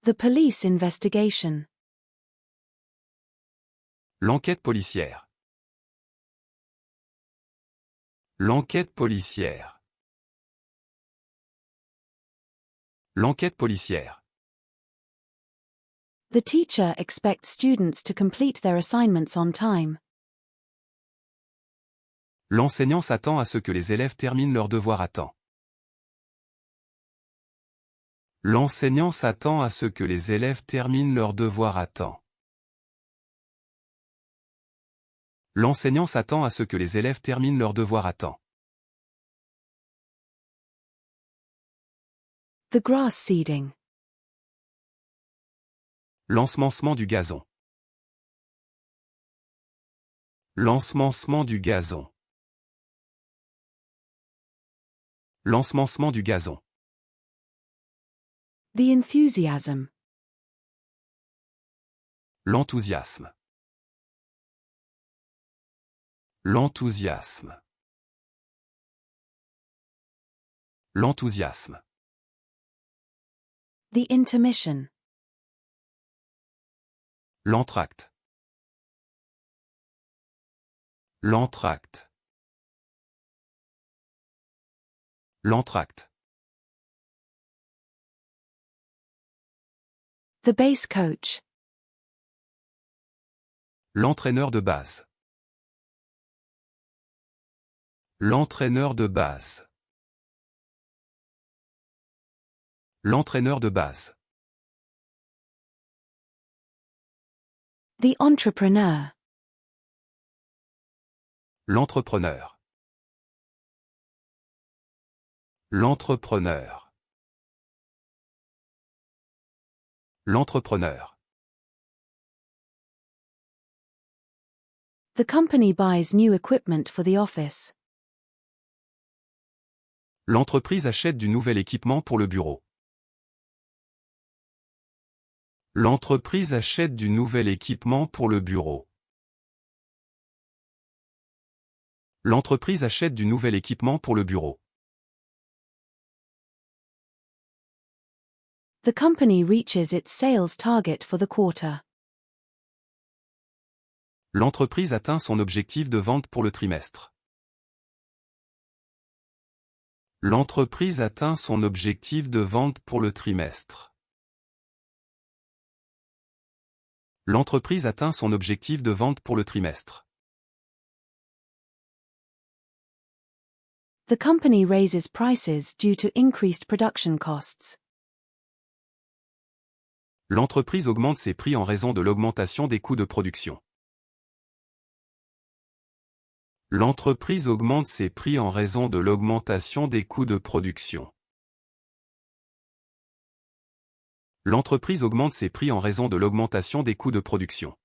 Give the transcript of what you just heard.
The police investigation. L'enquête policière. L'enquête policière. L'enquête policière. The teacher expects students to complete their assignments on time. L'enseignant s'attend à ce que les élèves terminent leurs devoirs à temps. L'enseignant s'attend à ce que les élèves terminent leurs devoirs à temps. L'enseignant s'attend à ce que les élèves terminent leurs devoirs à temps. The grass seeding. L'ensemencement du gazon. L'ensemencement du gazon. L'ensemencement du gazon. The enthusiasm. L'enthousiasme. L'enthousiasme. L'enthousiasme. The intermission. L'entracte. L'entracte. L'entracte. The base coach. L'entraîneur de base. L'entraîneur de base. L'entraîneur de base. The entrepreneur. L'entrepreneur. L'entrepreneur. L'entrepreneur. The company buys new equipment for the office. L'entreprise achète du nouvel équipement pour le bureau. L'entreprise achète du nouvel équipement pour le bureau. L'entreprise achète du nouvel équipement pour le bureau. The company reaches its sales target for the quarter. L'entreprise atteint son objectif de vente pour le trimestre. L'entreprise atteint son objectif de vente pour le trimestre. L'entreprise atteint son objectif de vente pour le trimestre. The company raises prices due to increased production costs. L'entreprise augmente ses prix en raison de l'augmentation des coûts de production. L'entreprise augmente ses prix en raison de l'augmentation des coûts de production. L'entreprise augmente ses prix en raison de l'augmentation des coûts de production.